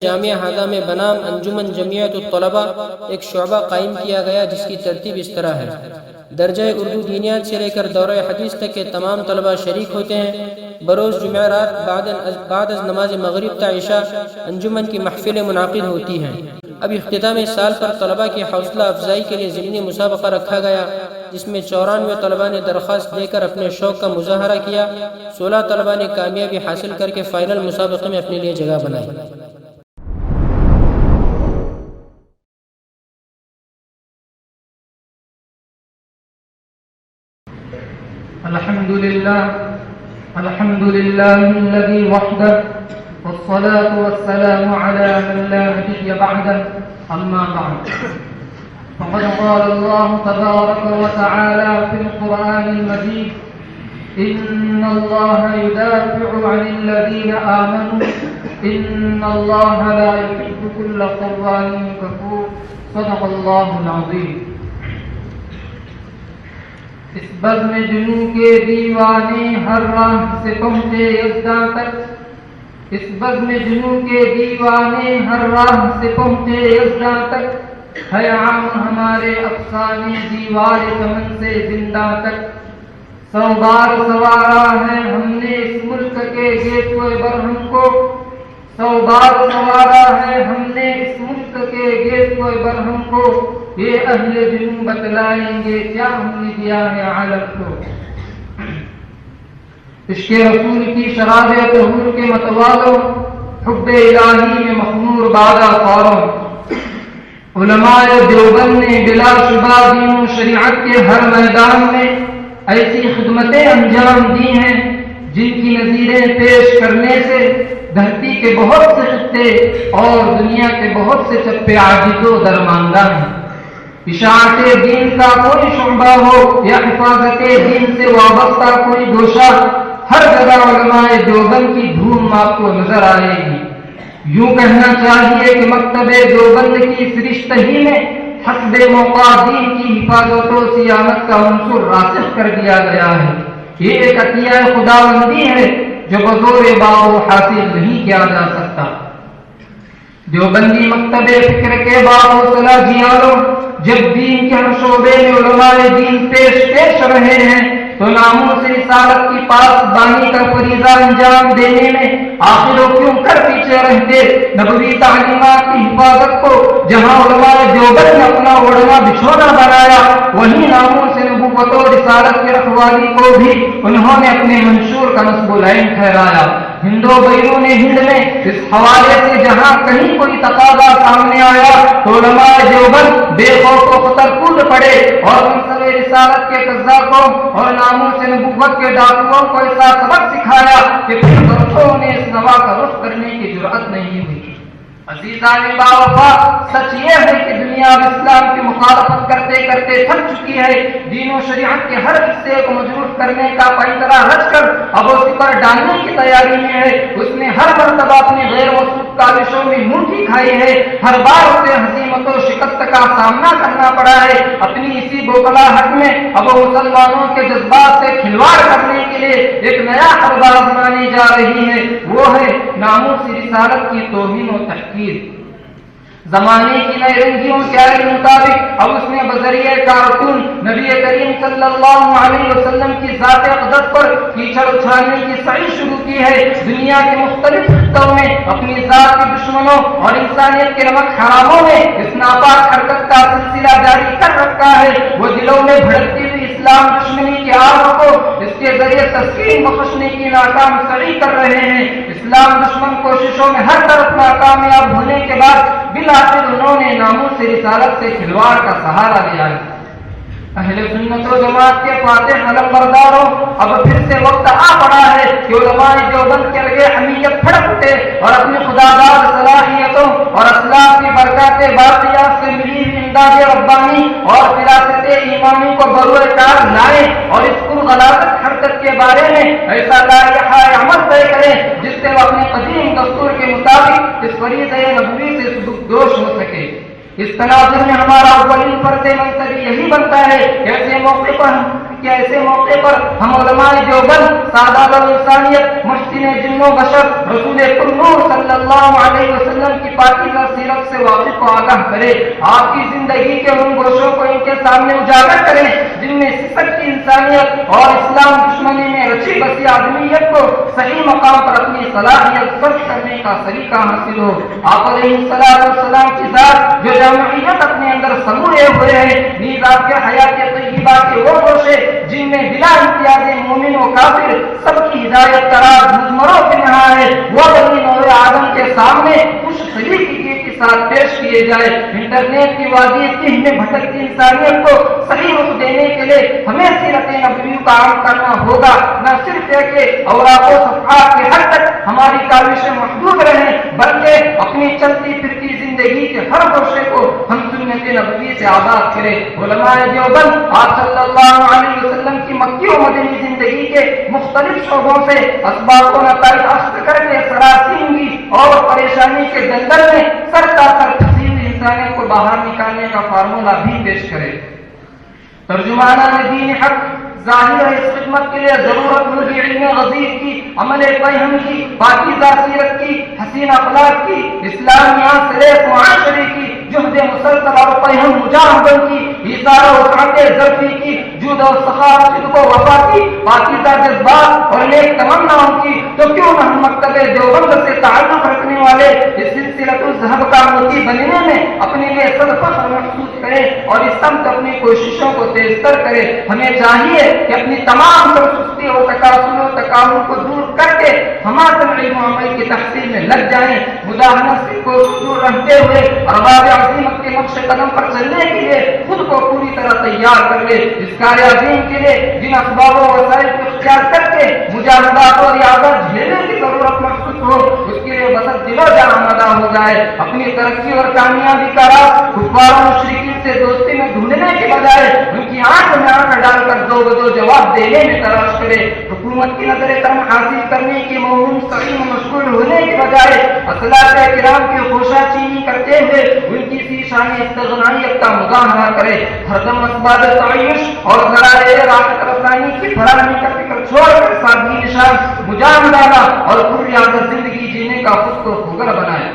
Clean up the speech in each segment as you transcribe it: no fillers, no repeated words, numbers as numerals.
جامعہ ہادہ میں بنام انجمن جمعیت الطلباء ایک شعبہ قائم کیا گیا جس کی ترتیب اس طرح ہے۔ درجہ اردو دینیات سے لے کر دورہ حدیث تک کے تمام طلباء شریک ہوتے ہیں۔ بروز جمعرات بعد از نماز مغرب تا عشاء انجمن کی محفلیں منعقد ہوتی ہیں۔ اب اختتام سال پر طلباء کی حوصلہ افزائی کے لیے ضمنی مسابقہ رکھا گیا جس میں 94 طلباء نے درخواست دے کر اپنے شوق کا مظاہرہ کیا۔ 16 طلباء نے کامیابی حاصل کر کے فائنل مسابقے میں اپنے لیے جگہ بنائی۔ الحمد لله الذي وحده والصلاة والسلام على من لا نبي بعده أما بعد فقد قال الله تبارك وتعالى في القرآن المجيد إن الله يدافع عن الذين آمنوا إن الله لا يحب كل قوان كفور صدق الله العظيم۔ اس بزم جنوں کے دیوانے ہر راہ سے پہنچے یزداں تک، اس بزم جنوں کے دیوانے ہر راہ سے پہنچے یزداں تک، ہے عام ہمارے افسانے دیوار چمن سے زندہ تک۔ 100 بار سوارا ہے ہم نے اس ملک کے گیٹوے برہم کو، 100 بار سوارا ہے ہم نے اس ملک کے گیٹوے برہم کو، یہ اہل جنوں بتلائیں گے کیا ہم نے دیا ہے عالم کو۔ عشق رسول کی شراب طہور کے متوالوں، حب الہی میں مخمور بادہ فاروں، علماء دیوبند نے بلا شبہ دین و شریعت کے ہر میدان میں ایسی خدمتیں انجام دی ہیں جن کی نظیریں پیش کرنے سے دھرتی کے بہت سے خطے اور دنیا کے بہت سے چپے عاجز و درماندہ ہیں۔ اشاعت دین کا کوئی شعبہ ہو یا حفاظت دین سے وابستہ کوئی گوشہ، ہر جگہ علماء دیوبند کی دھوم آپ کو نظر آئے گی۔ یوں کہنا چاہیے کہ مکتب دیوبند کی سرشت ہی میں حسب موقع دین کی حفاظت و صیانت کا عنصر راسخ کر دیا گیا ہے۔ یہ ایک عطیہ خداوندی ہے جو بزور باو حاصل نہیں کیا جا سکتا۔ دیوبندی مکتب فکر کے باحوصلہ جیالوں، جب دین کے ہر شعبے میں علماء دین پیش رہے ہیں تو ناموس رسالت کی پاسبانی کا فریضہ انجام دینے میں آخر و کیوں کر پیچھے رہتے؟ نبوی تعلیمات کی حفاظت کو جہاں علماء دیوبند نے اپنا اوڑھنا بچھونا بنایا، وہیں ناموس نبوت و رسالت کی رکھوالی کو بھی انہوں نے اپنے منشور کا نصب العین ٹھہرایا۔ ہند و بیرون ہند میں اس حوالے سے جہاں کہیں کوئی تقاضا سامنے آیا تو علماء دیوبند بے خوف و خطر کود پڑے اور منصب رسالت کے قزاقوں اور ناموس نبوت کے ڈاکوؤں کو ایسا سبق سکھایا کہ پھر برسوں نے اس نوا کا رخ کرنے کی جرأت نہیں ہوئی۔ عزیزان باوفا، سچ یہ ہے کہ دنیا اب اسلام کی مخالفت کرتے کرتے تھک چکی ہے۔ دین و شریعت کے ہر حصے کو مجروح کرنے کا پینترا رچ کر اب وہ سپر ڈالنے کی تیاری میں ہے۔ اس نے ہر مرتبہ اپنی غیر موثوق کاوشوں میں منہ کھائی ہے، ہر بار اسے ہزیمت و شکست کا سامنا کرنا پڑا ہے۔ اپنی اسی بوکلاہٹ میں اب وہ مسلمانوں کے جذبات سے کھلواڑ کرنے کے لیے ایک نیا حربہ آزمانے جا رہی ہے، وہ ہے ناموس رسالت کی توہین و تحقیر۔ زمانے کی نئی رنگیوں کے مطابق اب اس نے بذریعہ کارٹون نبی کریم صلی اللہ علیہ وسلم کی ذات اقدس پر کیچڑ اچھالنے کی سعی شروع کی ہے۔ دنیا کے مختلف خطوں میں اپنی ذات کے دشمنوں اور انسانیت کے نمک حراموں میں اس ناپاک حرکت کا سلسلہ جاری کر رکھا ہے۔ وہ دلوں میں بھڑکتی ہوئی اسلام دشمنی کی آگ کو اس کے ذریعے تسکین بخشنے کی ناکام سعی کر رہے ہیں۔ اسلام دشمن کوششوں میں ہر طرف ناکامیاب ہونے کے بعد بالآخر انہوں نے ناموس رسالت سے کھلواڑ کا سہارا لیا ہے۔ اہل سنت و جماعت کے فاتح علم برداروں، اب پھر سے وقت آ پڑا ہے کہ علماء دیوبند کے لگے حمیت پھڑک اٹھے اور اپنی خداداد صلاحیتوں اور اسلاف کی برکات باقیات سے ملی امداد ربانی اور فراست ایمانی کو بروئے کار لائیں اور اس غلاظت حرکت کے بارے میں ایسا لائحہ عمل طے کریں جس سے وہ اپنے قدیم دستور کے مطابق اس فریضہ نبوی سے دوش ہو سکے۔ اس تناظر میں ہمارا اولین فرض منصبی یہی بنتا ہے کہ ایسے موقع پر ہم علماء دیوبند، سادات الانسانیت، محسن جن و بشر رسول نور صلی اللہ علیہ وسلم کی پاکیزہ سیرت سے واقف و آگاہ کرے، آپ کی زندگی کے ان گوشوں کو ان کے سامنے اجاگر کریں جن میں صفت کی انسانیت اور اسلام دشمنی میں رچی بسی آدمیت کو صحیح مقام پر اپنی صلاحیت فرض کرنے کا سلیقہ حاصل ہو۔ آپ علیہ السلام کی ذات جو جامعیت اپنے اندر سموئے ہوئے ہیں، نیز آپ کے حیات طیبہ کے وہ گوشے جن میں بلا امتیاز مومن و کافر سب کی ہدایت قرار مزمروں کے نہا ہے، وہ بنی نوع آدم کے سامنے خوش سلیقگی کے ساتھ پیش کیے جائے۔ انٹرنیٹ کی وادی تیہ میں بھٹکتی انسانیت کو صحیح رخ دینے کے لیے ہمیں سیرت نبوی کا عام کرنا ہوگا، نہ صرف یہ کہ اوراق و صفحات کے حد تک ہماری کاوشیں محدود رہیں، بلکہ اپنی چلتی پھرتی زندگی کے ہر گوشے کو ہم سنت نبوی سے آباد کریں۔ علماء دیوبند آپ صلی اللہ علیہ وسلم کی مکی و مدنی زندگی کے مختلف شعبوں سے اسباب و نتائج حاصل کر کے سراسیمگی اور پریشانی کے دلدل میں سر تا سر پھنسی ہوئی انسانیت کو باہر نکالنے کا فارمولہ بھی پیش کرے۔ ترجمانان دین حق ظاہر ہے اس خدمت کے لیے ضرورت ہوگی علم غزیر کی، عمل فہم کی، پاکیزہ سیرت کی، حسین اخلاق کی، اسلامیہ سلیف معاشرے کی، جہد مسلسل اور فہم مجاہدوں کی، ایثار و وسعت ظرفی کی، جود و سخاوت، صدق و وفا کی، پاکیزہ جذبات اور نیک تمناؤں کی، تو کیوں نہ ہم مکتب دیوبند سے تعلق رکھنے والے اس سلسلۃ الذهب کا موتی بننے میں اپنے لیے صد فخر محسوس کریں اور اس سمت اپنی کوششوں کو تیز تر کریں۔ ہمیں چاہیے کہ اپنی تمام سستی اور تکاسل و تکامل کو دور کر کے ہمارے علم و عمل کی تحصیل میں لگ جائیں، مداہنت سے کو دور رہتے ہوئے ارباب عظیمت کے نقش قدم پر چلنے کے لیے خود کو پوری طرح تیار کر لے۔ اس کار عظیم کے لیے جن اسباب و وسائل کو اختیار کر کے مجاہدات اور ریاضت جھیلنے کی ضرورت محسوس ہو، اس کے لیے بسط دل و جان آمادہ ہو جائے۔ اپنی ترقی اور کامیابی کا راز کفار و مشرکین سے دوستی میں ڈھونڈنے کے بجائے ان کی آنکھ میں آنکھ ڈال کر دو بدو جواب دینے میں تلاش کرے۔ حکومت کی نظر کرم حاصل کرنے کی مہم سعیم مشغول ہونے کے بجائے اسلاف کرام کی خوشہ چینی کرتے ہوئے ان کی سی شان استغنائیت کا مظاہرہ کرے۔ ہر دم اسباب تعیش اور ذرائع راحت رسانی کی فراہمی کا فکر چھوڑ کر سادگی نشان مجاہدانہ اور پرریاضت زندگی جینے کا خود کو خوگر بنائے۔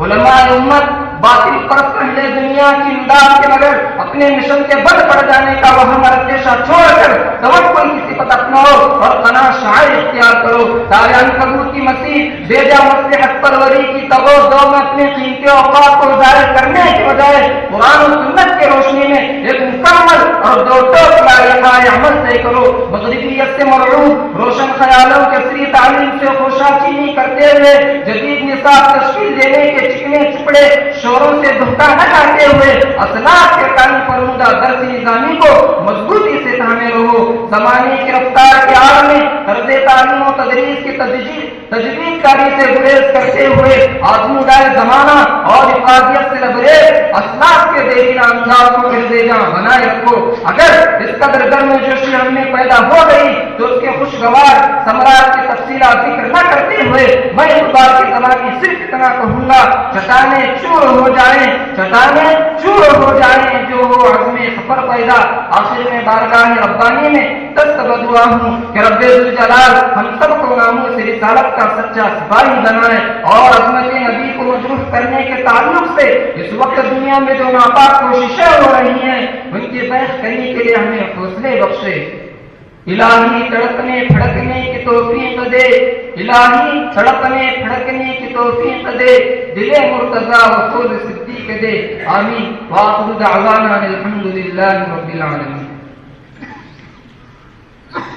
علماء امت باطل پرست اہل دنیا کی امداد کے بغیر اپنے مشن کے بند پڑ جانے کا وہم اندیشہ چھوڑ کر توکل کی صفت اپناؤ اور قناع شعائر اختیار کرو۔ تاریان قبول کی مسیح بیجا مصلحت پروری کی تگو دو میں اپنے قیمتی اوقات کو ظاہر کرنے کے بجائے قرآن و سنت کی روشنی میں ایک مکمل اور دو ٹوک لائحہ عمل طے کرو۔ مغربیت سے مرعوب روشن خیالوں کے سری تعلیم سے خوشہ چینی کرتے ہوئے جدید نصاب تشکیل دینے کے چکنے چپڑے شوروں سے دھوکہ نہ کھاتے ہوئے اسلاف کے قائم فرمودہ درس نظامی کو مضبوطی سے تھامے رہو۔ زمانے کی رفتار کے عالم میں طرز تعلیم و تدریس کی تجدید کاری سے گریز کرتے ہوئے آزمودۂ زمانہ اور افادیت سے لبریز اسلاف کے دیرینہ انداز کو جاں بنائے رکھو۔ اگر اس قدر گرم جوشی ہم میں پیدا ہو گئی تو اس کے خوشگوار ثمرات کی تفصیلات ذکر نہ کرتے ہوئے میں اس بات کی زبانی صرف اتنا کہوں گا، چٹانیں چور ہو جائیں، چٹانیں چور ہو جائیں جو ہو عزم سفر پیدا۔ آخر میں بارگاہ ربانی میں دست بدعا ہوں کہ رب ذوالجلال ہم سب کو ناموس رسالت کا سچا سپاہی بنائے اور عظمت نبی کو مجروح کرنے کے تعلق سے اس وقت دنیا میں جو ناپاک کوششیں ہو رہی ہیں ان کی بیعت کرنے کے لیے ہمیں حوصلے بخشے۔ الہی تڑپنے پھڑکنے کی توفیق دے، الہی تڑپنے پھڑکنے کی توفیق دے، دل مرتضی وصول صدیق دے، آمین۔ وآخر دعوانا الحمدللہ رب العالمین۔